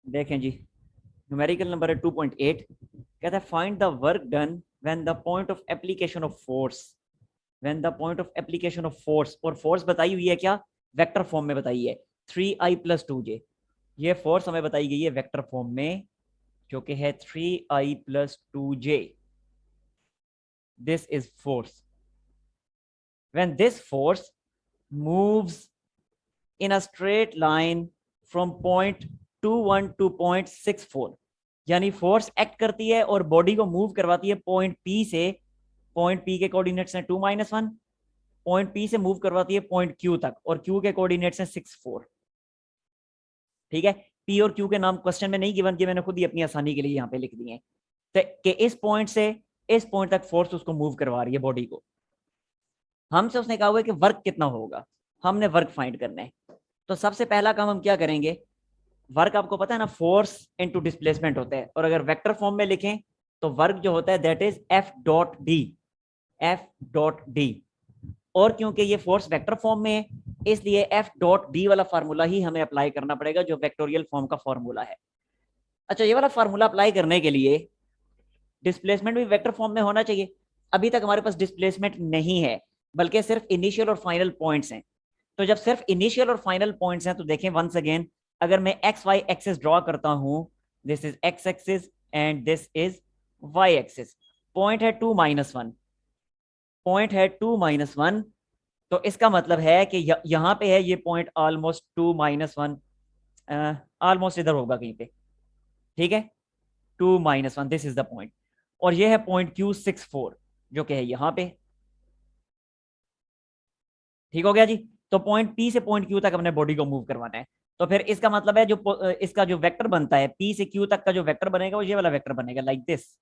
देखें जी, numerical number है 2.8, कहता है find the work done when the point of application of force, when the point of application of force, और force बताई हुई है क्या, वेक्टर फॉर्म में बताई है 3i+2j। ये फोर्स हमें बताई गई है वेक्टर फॉर्म में, जो कि है 3i+2j। This is force when this force moves in a straight line from point 21 to point 64, यानी फोर्स एक्ट करती है और बॉडी को मूव करवाती है पॉइंट पी से, पॉइंट पी के कोऑर्डिनेट्स हैं 2-1, पॉइंट पी से मूव करवाती है पॉइंट क्यू तक, और क्यू के कोऑर्डिनेट्स हैं 6-4। ठीक है, पी और क्यू के नाम क्वेश्चन में नहीं गिवन किए, मैंने खुद ही अपनी आसानी के लिए यहाँ पे लिख दिए हैं, तो कि इस पॉइंट से इस पॉइंट तक फोर्स उसको मूव करवा रही है बॉडी को। हमसे उसने कहा हुआ है कि वर्क कितना होगा, हमने वर्क फाइंड करना है। तो सबसे पहला काम हम क्या करेंगे, वर्क आपको पता है ना, फोर्स इनटू डिस्प्लेसमेंट होता है, और अगर वेक्टर फॉर्म में लिखें तो वर्क जो होता है दैट इज F.D, F.D। और क्योंकि ये फोर्स वेक्टर फॉर्म में है, इसलिए F.D वाला फार्मूला ही हमें अप्लाई करना पड़ेगा, जो वेक्टोरियल फॉर्म का फार्मूला है। अच्छा, ये वाला फार्मूला अप्लाई करने के लिए डिस्प्लेसमेंट भी वेक्टर फॉर्म में होना चाहिए। अभी तक हमारे पास डिस्प्लेसमेंट नहीं है, बल्कि सिर्फ इनिशियल और फाइनल पॉइंट्स हैं। तो जब सिर्फ इनिशियल और फाइनल पॉइंट्स हैं तो देखें वंस अगेन, अगर मैं एक्स वाई एक्सिस ड्रॉ करता हूं, this is X axis and this is Y axis, point है 2-1, पॉइंट है 2-1, तो इसका मतलब है कि यहां पे है ये पॉइंट ऑलमोस्ट 2-1, ऑलमोस्ट इधर होगा कहीं पे। ठीक है, 2-1, दिस इज द पॉइंट, और ये है पॉइंट Q64 जो कि है यहां पे। ठीक हो गया जी। तो पॉइंट पी से पॉइंट क्यू तक अपने बॉडी को मूव करवाना है। तो फिर इसका मतलब है जो इसका जो वेक्टर बनता है पी से क्यू तक का जो वेक्टर बनेगा वो ये वाला वेक्टर बनेगा लाइक दिस।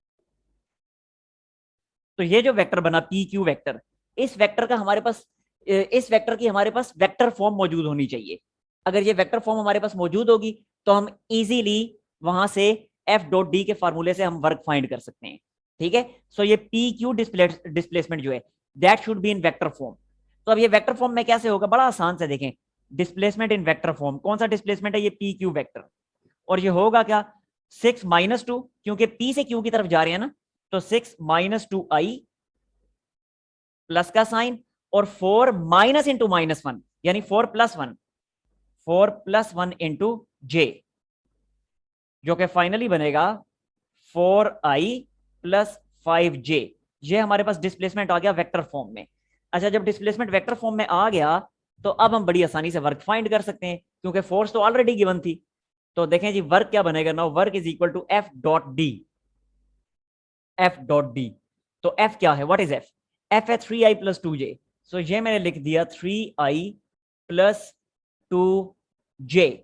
तो ये जो वेक्टर बना पी क्यू वेक्टर, इस वेक्टर का हमारे पास इस वेक्टर की हमारे पास वेक्टर फॉर्म मौजूद होनी चाहिए। अगर ये वेक्टर फॉर्म हमारे पास मौजूद होगी तो हम इजीली वहां से F.D के फार्मूले से हम वर्क फाइंड कर सकते हैं। ठीक है, सो ये पी क्यू डिस्प्लेसमेंट जो है that should be in vector form. तो अब ये वेक्टर फॉर्म में कैसे होगा, बड़ा आसान से देखें, डिस्प्लेसमेंट इन वेक्टर फॉर्म, कौन सा डिस्प्लेसमेंट है, ये पी क्यू वेक्टर, और ये होगा क्या 6-2, क्योंकि पी से क्यू की तरफ जा रहे हैं ना, तो 6-2i प्लस का साइन, और 4 माइनस इंटू -1, यानी 4+1, 4+1 इंटू जे, जो कि फाइनली बनेगा 4i+5j। ये हमारे पास डिस्प्लेसमेंट आ गया वेक्टर फॉर्म में। अच्छा, जब डिस्प्लेसमेंट वेक्टर फॉर्म में आ गया तो अब हम बड़ी आसानी से वर्क फाइंड कर सकते हैं, क्योंकि फोर्स तो ऑलरेडी गिवन थी। तो देखें जी, वर्क क्या बनेगा ना, work is equal to F.D, F.D। तो F क्या है, व्हाट इज F, F है 3i+2j। सो ये मैंने लिख दिया 3i+2j,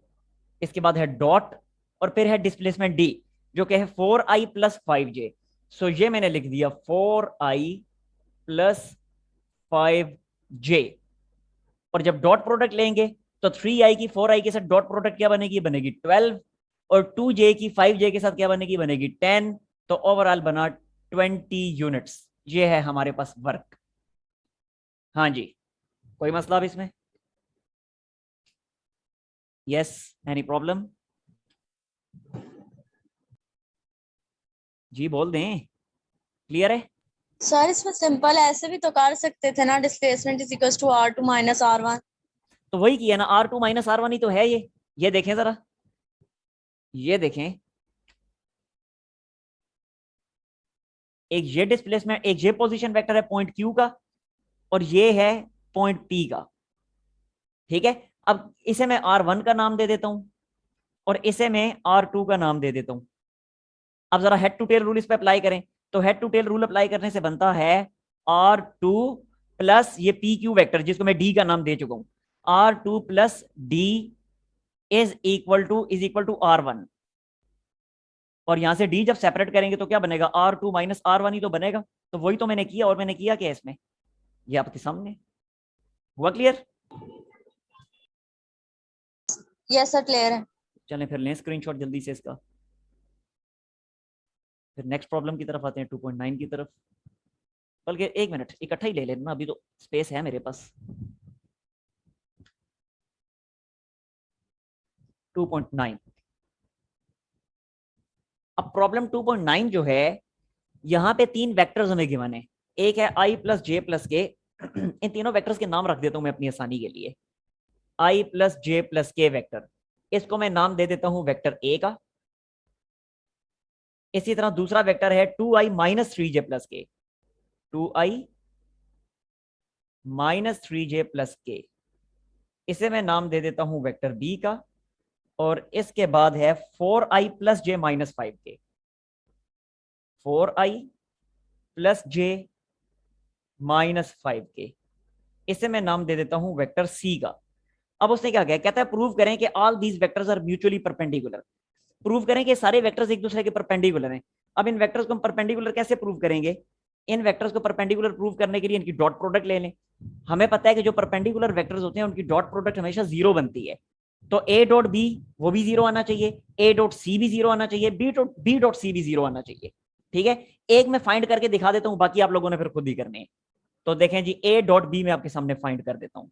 इसके बाद है डॉट, और फिर है डिस्प्लेसमेंट D जो कि है 4i+5j। सो ये मैंने लिख दिया 4i+5j, और जब डॉट प्रोडक्ट लेंगे तो 3i की 4i के साथ डॉट प्रोडक्ट क्या बनेगी, बनेगी 12, और 2j की 5j के साथ क्या बनेगी, बनेगी 10। तो ओवरऑल बना 20 यूनिट्स। ये है हमारे पास वर्क। हाँ जी, कोई मसला अब इसमें, यस, एनी प्रॉब्लम, जी बोल दें, क्लियर है। सर इसमें सिंपल ऐसे भी तो कर सकते थे ना, displacement is equal to R2 minus R1। तो वही किया ना, R2-R1 ही तो है ये देखें जरा, ये देखें, एक ये डिस्प्लेसमेंट, एक ये पोजीशन वेक्टर है पॉइंट क्यू का, और ये है पॉइंट पी का। ठीक है, अब इसे मैं R1 का नाम दे देता हूं, और इसे मैं R2 का नाम दे देता हूं। अब जरा हेड टू टेल रूल इस पे अप्लाई करें, तो head to tail rule apply करने से बनता है R2 प्लस ये पी क्यू वैक्टर जिसको मैं डी का नाम दे चुका हूं, R2 plus D is equal to R1। और यहां से डी जब सेपरेट करेंगे तो क्या बनेगा, R2-R1 ही तो बनेगा। तो वही तो मैंने किया, और मैंने किया क्या इसमें, ये आपके सामने हुआ क्लियर। यस सर, क्लियर है। चलें फिर लें स्क्रीनशॉट जल्दी से इसका, फिर नेक्स्ट प्रॉब्लम की तरफ आते हैं 2.9 की तरफ। बल्कि एक मिनट इकट्ठा ही ले लेना, अभी तो स्पेस है मेरे पास। 2.9, अब प्रॉब्लम 2.9 जो है, यहाँ पे 3 वेक्टर्स हमें गिवन है। एक है i प्लस जे प्लस के। इन तीनों वेक्टर्स के नाम रख देता हूं मैं अपनी आसानी के लिए। i प्लस जे प्लस के वेक्टर, इसको मैं नाम दे देता हूं वेक्टर ए का। इसी तरह दूसरा वेक्टर है 2i माइनस 3j प्लस के, 2i माइनस 3j प्लस के, इसे मैं नाम दे देता हूं वेक्टर बी का। और इसके बाद है 4i प्लस जे माइनस 5 के, 4i प्लस जे माइनस 5 के, इसे मैं नाम दे देता हूं वेक्टर सी का। अब उसने क्या किया, कहता है प्रूव करें कि all these vectors are mutually perpendicular. Prove करें कि सारे वेक्टर्स एक दूसरे के परपेंडिकुलर हैं। अब इन वेक्टर्स को हम परपेंडिकुलर कैसे प्रूव करेंगे? इन वेक्टर्स को परपेंडिकुलर प्रूव करने के लिए इनकी डॉट प्रोडक्ट ले लें। हमें पता है कि जो परपेंडिकुलर वेक्टर्स होते हैं उनकी डॉट प्रोडक्ट हमेशा जीरो बनती है। तो ए डॉट बी वो भी जीरो आना चाहिए, ए डॉट सी भी जीरो आना चाहिए, बी डॉट सी भी जीरो आना चाहिए। ठीक है, एक मैं फाइंड करके दिखा देता हूं, बाकी आप लोगों ने फिर खुद ही करने हैं। तो देखें जी, ए डॉट बी मैं आपके सामने फाइंड कर देता हूं।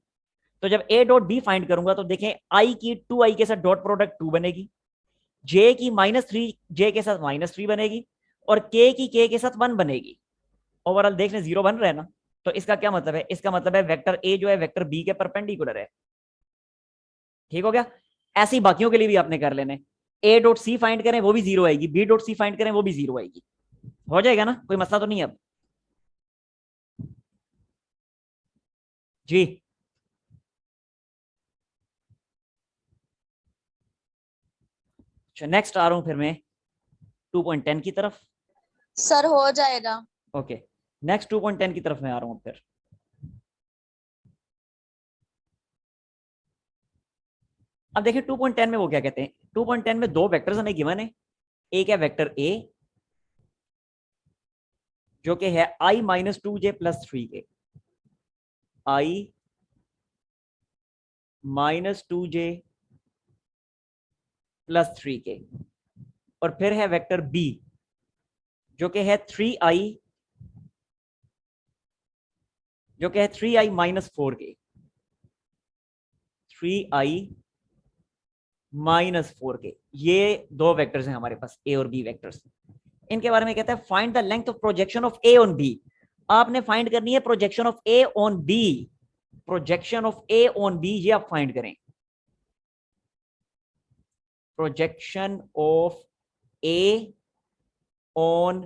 तो जब ए डॉट बी फाइंड करूंगा तो देखें, आई की 2i के साथ डॉट प्रोडक्ट 2 बनेगी, जे की -3j के साथ -3 बनेगी, और के की के साथ 1 बनेगी। ओवरऑल देख लें 0 बन रहा है ना। तो इसका क्या मतलब है? इसका मतलब है वेक्टर ए जो है वेक्टर बी के परपेंडिकुलर है। ठीक हो गया? ऐसे ही बाकियों के लिए भी आपने कर लेने। ए डॉट सी फाइंड करें वो भी 0 आएगी, बी डॉट सी फाइंड करें वो भी 0 आएगी। हो जाएगा ना, कोई मसला तो नहीं अब जी। नेक्स्ट आ रहा हूं फिर मैं 2.10 की तरफ। सर हो जाएगा। ओके, नेक्स्ट 2.10 की तरफ मैं आ रहा हूं फिर। अब देखिए 2.10 में वो क्या कहते हैं। 2.10 में दो वेक्टर्स हमें गिवन है। एक है वेक्टर ए जो कि है i -2j प्लस 3 के, i -2j प्लस 3 के। और फिर है वेक्टर बी जो कि है 3i, जो कि है 3i -4 के, 3i -4 के। ये दो वेक्टर्स हैं हमारे पास, ए और बी वेक्टर्स। इनके बारे में कहता है find the length of projection of A on B. आपने फाइंड करनी है projection of A on B. Projection of A on B ये आप फाइंड करें। Projection of A on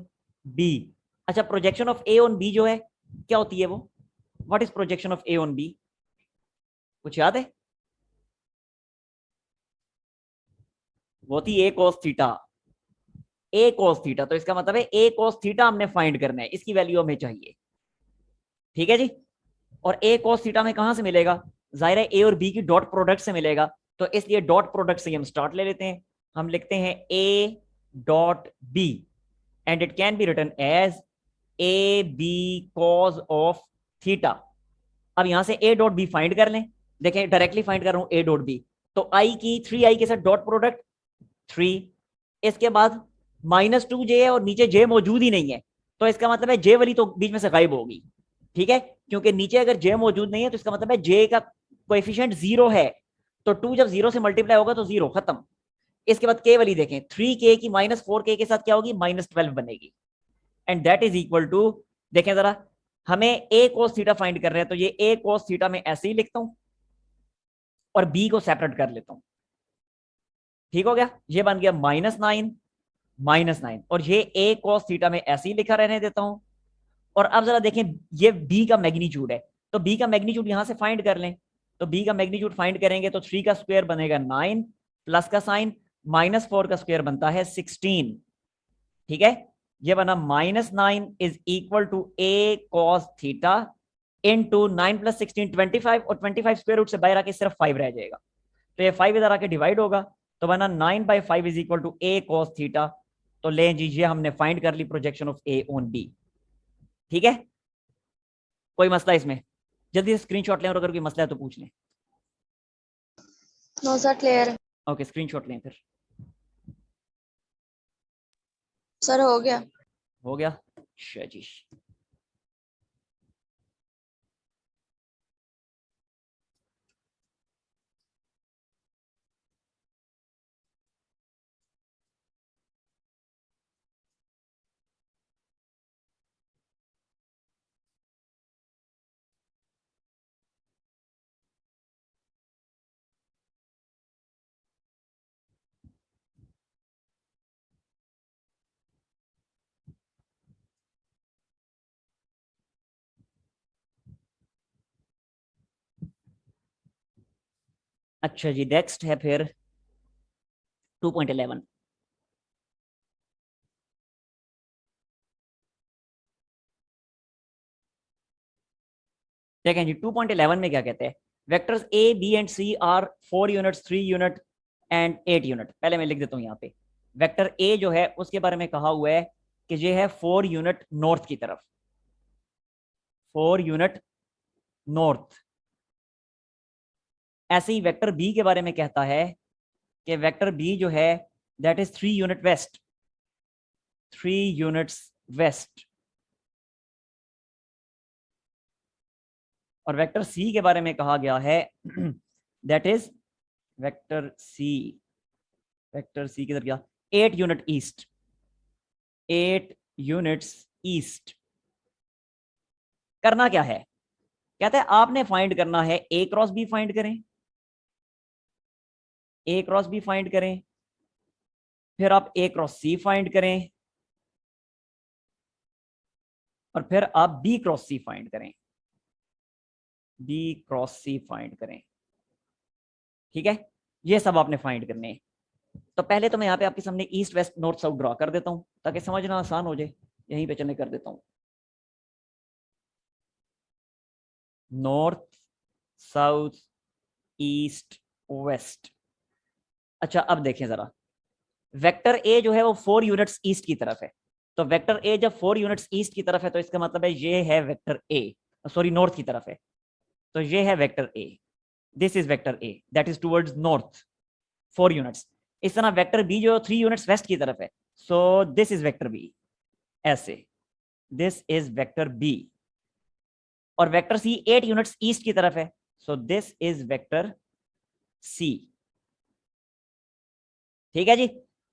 B. अच्छा, projection of A on B जो है क्या होती है वो? What is projection of A on B? कुछ याद है? वो थी A cos theta. A cos theta, तो इसका मतलब है ए कॉस थीटा हमने फाइंड करना है, इसकी वैल्यू हमें चाहिए। ठीक है जी। और ए कॉस थीटा में कहां से मिलेगा? जाहिर है ए और बी की डॉट प्रोडक्ट से मिलेगा। तो इसलिए डॉट प्रोडक्ट से हम स्टार्ट ले लेते हैं। हम लिखते हैं A dot B and it can be written as A B cos of theta. अब यहां से ए डॉट बी फाइंड कर लें। देखें डायरेक्टली फाइंड कर रहा हूं ए डॉट बी। तो आई की 3i के साथ डॉट प्रोडक्ट 3, इसके बाद -2j है और नीचे j मौजूद ही नहीं है। तो इसका मतलब है j वाली तो बीच में से गायब होगी। ठीक है, क्योंकि नीचे अगर j मौजूद नहीं है तो इसका मतलब है j का कोएफिशिएंट 0 है। तो 2 जब 0 से मल्टीप्लाई होगा तो 0 खत्म। इसके बाद k वाली देखें, 3k की -4k के साथ क्या होगी? -12 बनेगी। And that is equal to, देखें जरा, हमें a cos थीटा फाइंड कर रहे हैं तो ये a cos थीटा में ऐसे ही लिखता हूं और b को सेपरेट कर लेता हूं। ठीक हो गया, ये बन गया -9 और ये a cos थीटा में ऐसे ही लिखा रहने देता हूं। और अब जरा देखें, ये b का मैग्नीट्यूड है, तो b का मैग्नीट्यूड यहां से फाइंड कर लें। तो b का मैग्नीट्यूड फाइंड करेंगे तो 3 का स्क्वायर बनेगा 9, प्लस का साइन, -4 का स्क्वायर बनता है 16। ठीक है, ये बना -9 is equal to a cos theta into 9 + 16 25, और 25 स्क्वायर रूट से बाहर आके सिर्फ 5 रह जाएगा। तो ये 5 इधर आके डिवाइड होगा, तो बना 9/5 is equal to a cos theta. तो ले लीजिए, हमने फाइंड कर ली projection of a on b। ठीक है, कोई मसला इसमें? जल्दी से स्क्रीनशॉट लें और अगर कोई मसला है तो पूछ लें। No sir clear. Okay, screenshot लें फिर। सर हो गया। हो गया, शाजी। अच्छा जी, नेक्स्ट है फिर 2.11। देखें जी, 2.11 में क्या कहते हैं, vectors A B and C are 4 units, 3 unit and 8 unit. पहले मैं लिख देता हूं यहाँ पे, वेक्टर ए जो है उसके बारे में कहा हुआ है कि ये है 4 यूनिट नॉर्थ की तरफ, 4 यूनिट नॉर्थ। ऐसे ही वेक्टर बी के बारे में कहता है कि वेक्टर बी जो है that is 3 unit west, 3 units west. और वेक्टर सी के बारे में कहा गया है that is vector C, vector C की तरफ क्या, 8 यूनिट ईस्ट, 8 यूनिट्स ईस्ट। करना क्या है, कहते हैं आपने फाइंड करना है ए क्रॉस बी फाइंड करें, ए क्रॉस बी फाइंड करें, फिर आप ए क्रॉस सी फाइंड करें, और फिर आप बी क्रॉस सी फाइंड करें, बी क्रॉस सी फाइंड करें। ठीक है, ये सब आपने फाइंड करने हैं। तो पहले तो मैं यहाँ पे आपके सामने east west north south draw कर देता हूं ताकि समझना आसान हो जाए। यहीं पे चलने कर देता हूं, नॉर्थ साउथ ईस्ट वेस्ट। अच्छा अब देखें जरा, वेक्टर ए जो है वो 4 यूनिट्स ईस्ट की तरफ है, तो वेक्टर ए जब 4 यूनिट्स ईस्ट की तरफ है तो इसका मतलब है ये है वेक्टर ए, सॉरी नॉर्थ की तरफ है, तो ये है vector A, this is vector A that is towards north 4 units. इस तरह वेक्टर बी जो 3 यूनिट्स वेस्ट की तरफ है, so this is vector B, ऐसे दिस इज वेक्टर बी। और वेक्टर सी 8 यूनिट्स ईस्ट की तरफ है, so this is vector C. ठीक है जी,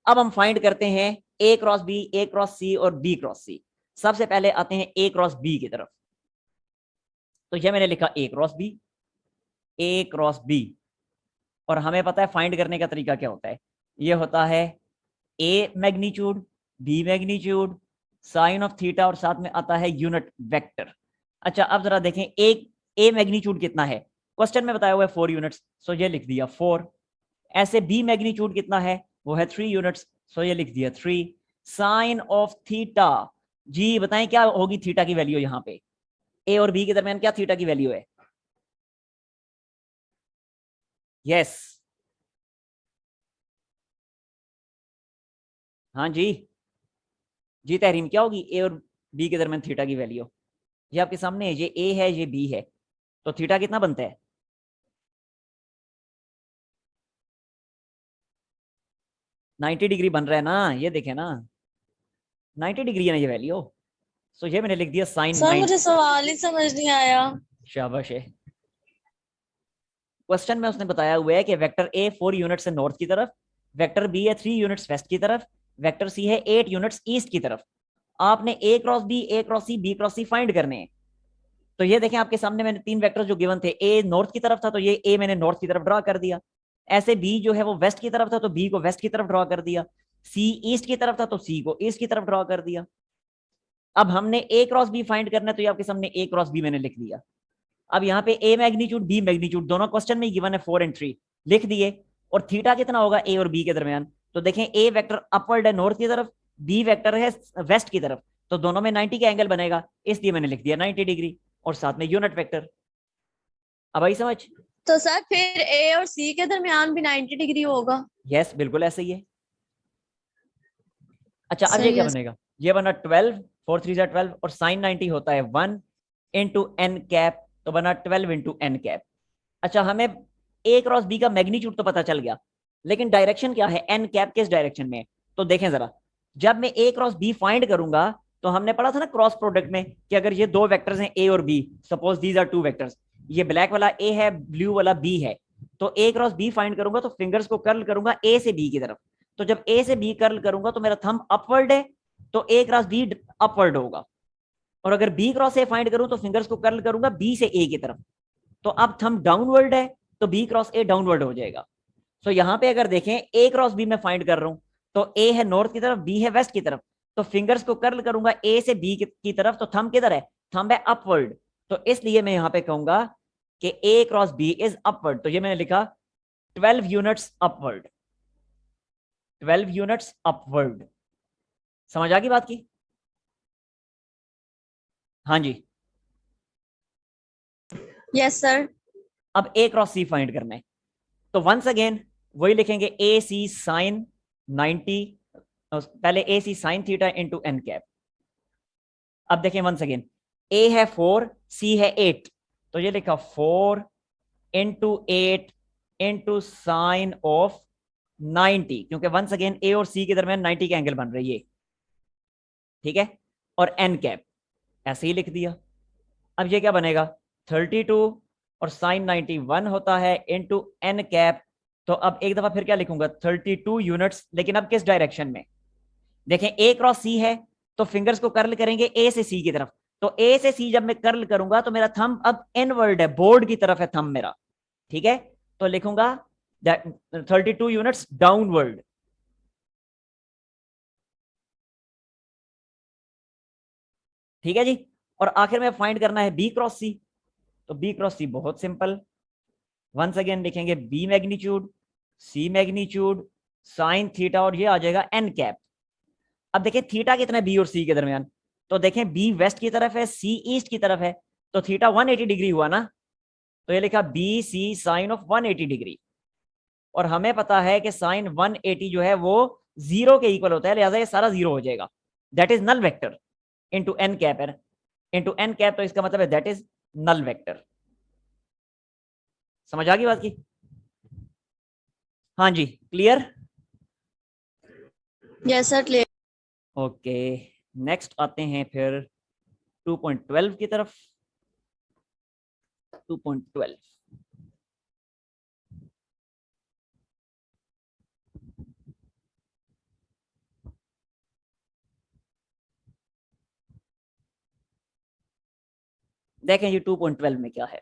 अब हम फाइंड करते हैं A cross B, A cross C और बी क्रॉस सी। सबसे पहले आते हैं ए क्रॉस बी की तरफ, तो ये मैंने लिखा ए cross B, A cross B. और हमें पता है फाइंड करने का तरीका क्या होता है, ये होता है A magnitude, B magnitude, sine of theta, और साथ में आता है यूनिट वेक्टर। अच्छा अब जरा देखें ए मैग्नीट्यूड कितना है, क्वेश्चन में बताया हुआ है 4 यूनिट्स, सो ये लिख दिया 4। ऐसे बी मैग्नीट्यूड कितना है, वो है 3 यूनिट्स, सो ये लिख दिया 3। साइन ऑफ थीटा, जी बताएं क्या होगी थीटा की वैल्यू, यहाँ पे ए और बी के दरमियान क्या थीटा की वैल्यू है, यस हाँ जी, जी तहरीम क्या होगी ए और बी के दरमियान थीटा की वैल्यू, ये आपके सामने है, ये ए है ये बी है, तो थीटा कितना बनता है, 90 डिग्री बन रहा है ना, ये देखे ना 90 डिग्री है ना ये वैल्यू, सो ये मैंने लिख दिया साइन सर 9। मुझे सवाल ही समझ नहीं आया। शाबाश है, क्वेश्चन में उसने बताया हुआ है कि वेक्टर ए 4 यूनिट्स है नॉर्थ की तरफ, वेक्टर बी है 3 यूनिट्स वेस्ट की तरफ, वेक्टर सी है 8 यूनिट्स ईस्ट की तरफ। आपने ए cross B, A cross C, B cross C find करने हैं। तो ये देखें आपके सामने मैंने 3 वेक्टर जो गिवन थे, ए नॉर्थ की तरफ था तो ये ए मैंने नॉर्थ की तरफ ड्रॉ कर दिया, ऐसे बी जो है वो वेस्ट की तरफ था तो बी को वेस्ट की तरफ ड्रॉ कर दिया, सी ईस्ट की तरफ था तो सी को ईस्ट की तरफ ड्रॉ कर दिया। अब हमने ए क्रॉस बी फाइंड करना है, तो ये आपके सामने ए क्रॉस बी मैंने लिख दिया। अब यहाँ पे ए मैग्नीट्यूड बी मैग्नीट्यूड दोनों क्वेश्चन में गिवन है 4 एंड 3 लिख दिए, और थीटा कितना होगा ए और बी के दरमियान, तो देखें ए वेक्टर अपवर्ड है नॉर्थ की तरफ, बी वेक्टर है वेस्ट की तरफ, तो दोनों में 90 का एंगल बनेगा, इसलिए मैंने लिख दिया 90 डिग्री, और साथ में यूनिट वेक्टर। अब आई समझ, तो सर फिर ए और सी के दरमियान भी 90 डिग्री होगा। यस बिल्कुल ऐसे ही है। अच्छा अब ये सही क्या है। बनेगा, ये बना 12, 4 3 12, और साइन 90 होता है 1 इंटू एन कैप, तो बना 12 इंटू एन कैप। अच्छा हमें ए क्रॉस बी का मैग्नीट्यूड तो पता चल गया, लेकिन डायरेक्शन क्या है, एन कैप किस डायरेक्शन में है, तो देखें जरा, जब मैं ए क्रॉस बी फाइंड करूंगा, तो हमने पढ़ा था ना क्रॉस प्रोडक्ट में कि अगर ये दो वेक्टर्स हैं ए और B, suppose these are 2 vectors, ये ब्लैक वाला ए है ब्लू वाला बी है, तो ए क्रॉस बी फाइंड करूंगा तो फिंगर्स को कर्ल करूंगा ए से बी की तरफ, तो जब ए से बी कर्ल करूंगा तो मेरा थंब अपवर्ड है, तो ए क्रॉस बी अपवर्ड होगा, और अगर बी क्रॉस ए फाइंड करूं तो फिंगर्स को कर्ल करूंगा बी से ए की तरफ, तो अब थंब डाउनवर्ड है तो बी क्रॉस ए डाउनवर्ड हो जाएगा। सो यहाँ पे अगर देखें ए क्रॉस बी में फाइंड कर रहा हूं, तो ए है नॉर्थ की तरफ, बी है वेस्ट की तरफ, तो फिंगर्स को कर्ल करूंगा ए से बी की तरफ, तो थंब किधर है, थंब है अपवर्ड, तो इसलिए मैं यहाँ पे कहूंगा कि ए क्रॉस बी इज अपवर्ड, तो ये मैंने लिखा 12 यूनिट्स अपवर्ड, 12 यूनिट्स अपवर्ड। समझ आ गई बात की? हाँ जी। Yes sir. अब ए क्रॉस सी फाइंड करना है, तो वंस अगेन वही लिखेंगे, ए सी साइन 90, पहले A C sine theta into N cap. अब देखें वंस अगेन, ए है 4, सी है 8, तो ये लिखा 4 इंटू 8 इंटू साइन ऑफ 90, क्योंकि वंस अगेन ए और सी के दरमियान 90 के एंगल बन रही है, ठीक है। और एन कैप ऐसे ही लिख दिया। अब ये क्या बनेगा, 32 और साइन 91 होता है इंटू एन कैप। तो अब एक दफा फिर क्या लिखूंगा, 32 यूनिट्स, लेकिन अब किस डायरेक्शन में? देखें ए क्रॉस सी है, तो फिंगर्स को कर्ल करेंगे ए से सी की तरफ। तो ए से सी जब मैं कर्ल करूंगा तो मेरा थंब अब इनवर्ड है, बोर्ड की तरफ है थंब मेरा, ठीक है। तो लिखूंगा 32 यूनिट्स डाउनवर्ड। ठीक है जी। और आखिर में फाइंड करना है बी क्रॉस सी। तो बी क्रॉस सी बहुत सिंपल, वंस अगेन लिखेंगे बी मैग्नीट्यूड, सी मैग्नीट्यूड, साइन थीटा, और ये आ जाएगा एन कैप। अब देखें थीटा कितना है बी और सी के दरमियान, तो देखें बी वेस्ट की तरफ है, सी ईस्ट की तरफ है, तो थीटा 180 डिग्री हुआ ना। तो ये लिखा B C sine of 180 degree, और हमें पता है कि साइन 180 जो है वो 0 के इक्वल होता है, लिहाजा ये सारा 0 हो जाएगा। That is null vector into N cap है, इंटू एन कैप, तो इसका मतलब है दैट इज नल वेक्टर। समझ आ गई बात की? हाँ जी, clear? Yes sir clear. Okay, next आते हैं फिर 2.12 की तरफ। 2.12 देखें जी, 2.12 में क्या है,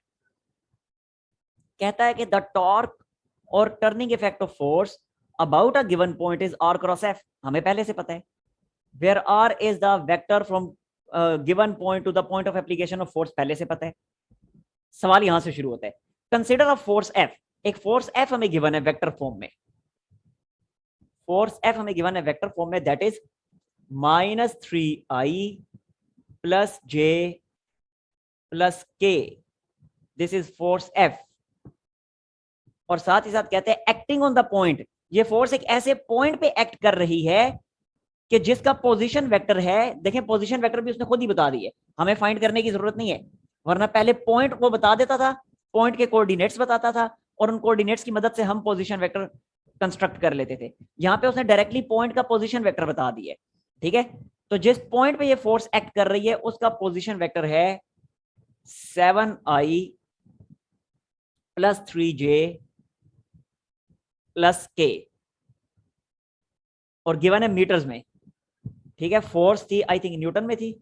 कहता है कि द टॉर्क और turning effect of force about a given point is R cross F. हमें पहले से पता है, where R is the vector from given point to the point of application of force, पहले से पता है। सवाल यहां से शुरू होता है, कंसिडर अ फोर्स एफ। एक फोर्स एफ हमें गिवन है वेक्टर फॉर्म में, फोर्स एफ हमें गिवन है वेक्टर फॉर्म में, that is -3i plus J plus के, दिस इज फोर्स एफ। और साथ ही साथ कहते हैं एक्टिंग ऑन द पॉइंट, ये फोर्स एक ऐसे पॉइंट पे एक्ट कर रही है कि जिसका पोजीशन वेक्टर है, देखें पोजीशन वेक्टर भी उसने खुद ही बता दी है, हमें फाइंड करने की जरूरत नहीं है, वरना पहले पॉइंट वो बता देता था, पॉइंट के कोऑर्डिनेट्स बताता था, और उन कोऑर्डिनेट्स की मदद से हम पोजीशन वेक्टर कंस्ट्रक्ट कर लेते थे। यहां पे उसने डायरेक्टली पॉइंट का पोजीशन वेक्टर बता दिया है, ठीक है। तो जिस पॉइंट पे ये फोर्स एक्ट कर रही है उसका पोजीशन वेक्टर है 7i प्लस 3j प्लस के, और गिवन है मीटर्स में, ठीक है। फोर्स थी आई थिंक न्यूटन में थी,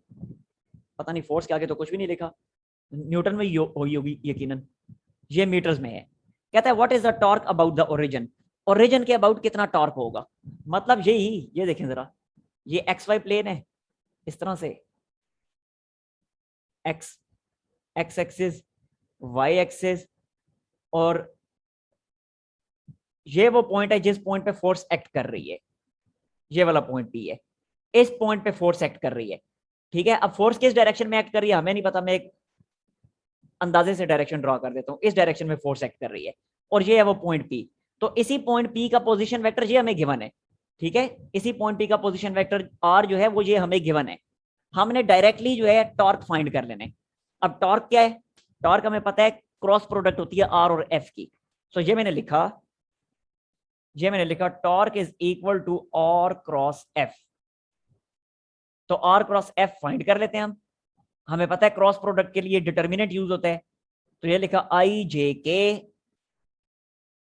पता नहीं, फोर्स के आगे तो कुछ भी नहीं लिखा, न्यूटन में हुई होगी यकीनन, ये मीटर्स में है। कहता है what is the torque about the origin, origin के अबाउट कितना टॉर्क होगा, मतलब यही, ये देखें जरा, ये एक्स वाई प्लेन है इस तरह से, X X axis, Y axis, और ये वो पॉइंट है जिस पॉइंट पे फोर्स एक्ट कर रही है, ये वाला पॉइंट भी है, इस पॉइंट पे फोर्स एक्ट कर रही है, ठीक है। अब फोर्स किस डायरेक्शन में एक्ट कर रही है हमें नहीं पता, मैं एक अंदाजे से डायरेक्शन ड्रॉ कर देता हूँ, इस डायरेक्शन में फोर्स एक्ट कर रही है, और ये है वो पॉइंट पी। तो इसी पॉइंट पी का पोजीशन वेक्टर ये हमें गिवन है, ठीक है। इसी पॉइंट पी का पोजीशन वेक्टर आर जो है वो ये हमें गिवन है, हमने डायरेक्टली जो है टॉर्क फाइंड कर लेने। अब टॉर्क क्या है, टॉर्क हमें पता है क्रॉस प्रोडक्ट होती है आर और एफ की। सो ये मैंने लिखा torque is equal to R cross F. तो आर क्रॉस एफ फाइंड कर लेते हैं हम, हमें पता है क्रॉस प्रोडक्ट के लिए डिटर्मिनेंट यूज होता है, तो ये लिखा आई जे के,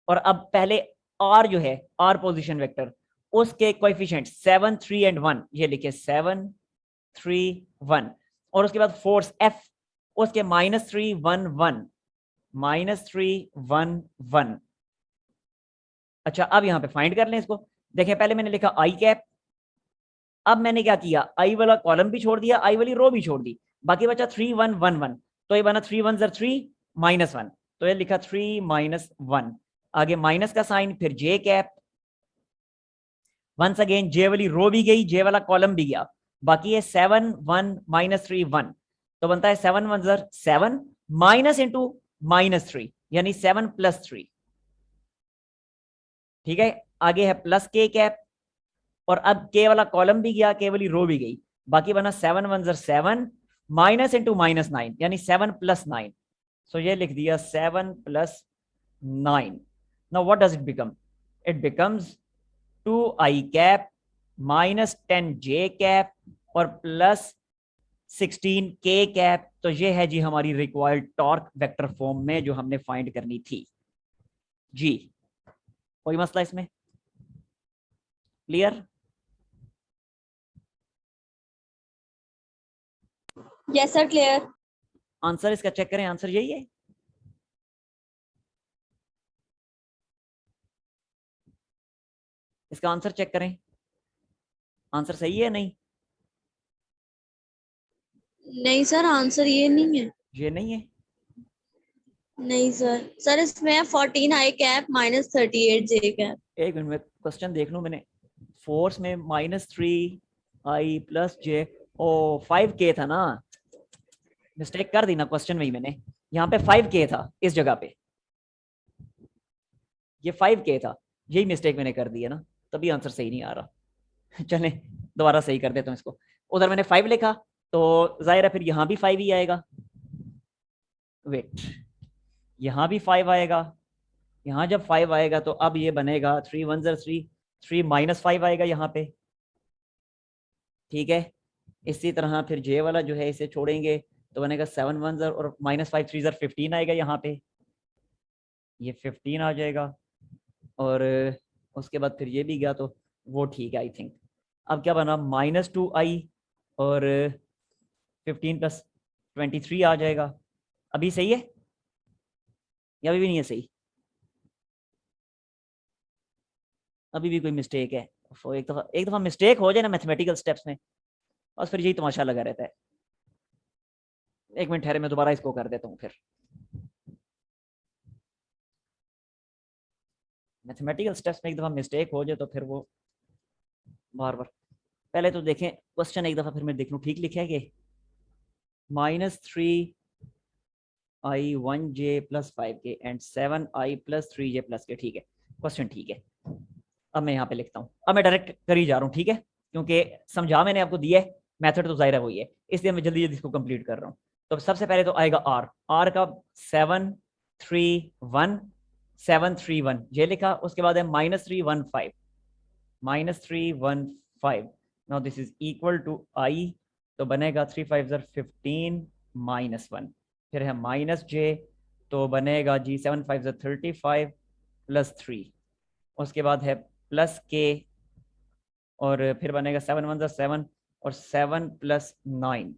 और अब पहले आर जो है आर पोजीशन वेक्टर, उसके कोएफिशिएंट 7 3 एंड 1, ये लिखे 7 3 1, और उसके बाद फोर्स एफ उसके -3 1 1 -3 1 1। अच्छा अब यहां पे फाइंड कर लें इसको, देखें पहले मैंने लिखा आई कैप, अब मैंने क्या किया, आई वाला कॉलम भी छोड़ दिया, आई वाली रो भी छोड़ दी, बाकी बचा 3 1 1 1, तो ये बना 3 1 3 -1, तो ये लिखा 3 -1। आगे माइनस का साइन, फिर जे कैप, वंस अगेन जे वाली रो भी गई, जे वाला कॉलम भी गया, बाकी है 7 1 -3 1, तो बनता है 7 1 7 माइनस इंटू -3 यानी 7 + 3। ठीक है, आगे है प्लस के कैप, और अब के वाला कॉलम भी गया, के वाली रो भी गई, बाकी बना 7 1 7 माइनस इंटू -9 यानी 7 + 9। सो ये लिख दिया 7 + 9। Now what does it become? It becomes 2i cap minus 10j cap और प्लस 16k कैप। तो ये है जी हमारी रिक्वायर्ड टॉर्क वेक्टर फॉर्म में जो हमने फाइंड करनी थी जी। कोई मसला इसमें? Clear? Yes sir, clear. Answer इसका चेक करें, आंसर यही है। इसका आंसर चेक करें, आंसर सही है नहीं? नहीं सर, आंसर ये नहीं है। ये नहीं है? नहीं सर, सर इसमें 14i cap minus 38j cap. एक मिनट में क्वेश्चन देख लूं मैंने। फोर्स में -3i + j, ओ 5k था ना, मिस्टेक कर दी ना क्वेश्चन में ही मैंने। यहाँ पे 5k था इस जगह पे, ये 5k था, यही मिस्टेक मैंने कर दी है ना, तभी आंसर सही नहीं आ रहा। चले दोबारा सही कर देता हूँ इसको। उधर मैंने 5 लिखा तो जाहिर है फिर यहाँ भी 5 ही आएगा। वेट, यहाँ भी 5 आएगा, यहाँ जब 5 आएगा तो अब ये बनेगा 3 1 3, 3 -5 आएगा यहाँ पे। ठीक है, इसी तरह फिर जे वाला जो है इसे छोड़ेंगे तो बनेगा 7 1 और -5 3 15 आएगा यहाँ पे, ये 15 आ जाएगा। और उसके बाद फिर ये भी गया तो वो ठीक है आई थिंक। अब क्या बना, -2i और 15 + 23 आ जाएगा। अभी सही है या अभी भी नहीं है सही? अभी भी कोई मिस्टेक है? एक दफा मिस्टेक हो जाए ना मैथमेटिकल स्टेप्स में, बस फिर यही तमाशा लगा रहता है। एक मिनट ठहरे, मैं दोबारा इसको कर देता हूँ। फिर मैथमेटिकल स्टेप्स में एक दफा मिस्टेक हो जाए तो फिर वो बार बार। पहले तो देखें क्वेश्चन एक दफा, फिर मैं देख लूँ ठीक लिखा है कि -3i1j + 5k and 7i + 3j + k। ठीक है, क्वेश्चन ठीक है। अब मैं यहाँ पे लिखता हूँ, अब मैं डायरेक्ट कर ही जा रहा हूँ। ठीक है, क्योंकि समझा मैंने आपको दिया है, मेथड तो जाहिर है वही है, इसलिए मैं जल्दी जल्दी इसको कंप्लीट कर रहा हूँ। तो सबसे पहले तो आएगा आर का 7 3 1 7 3 1 ये लिखा, उसके बाद है -3 1 5 -3 1 5। Now this is equal to i, तो बनेगा 3 5 15 -1, फिर है -j, तो बनेगा जी 7 5 35 + 3, उसके बाद है +k, और फिर बनेगा 7 1 7 और 7 + 9।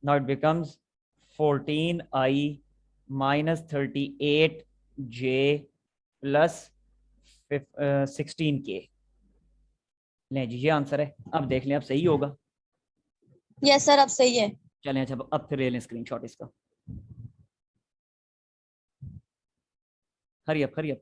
Now it becomes 14i -38j + 16k। लें जी, ये आंसर है। अब देख लें अब सही होगा। यस सर, अब सही है। चलें अच्छा, अब फिर ले लें स्क्रीनशॉट इसका। Hurry up hurry up.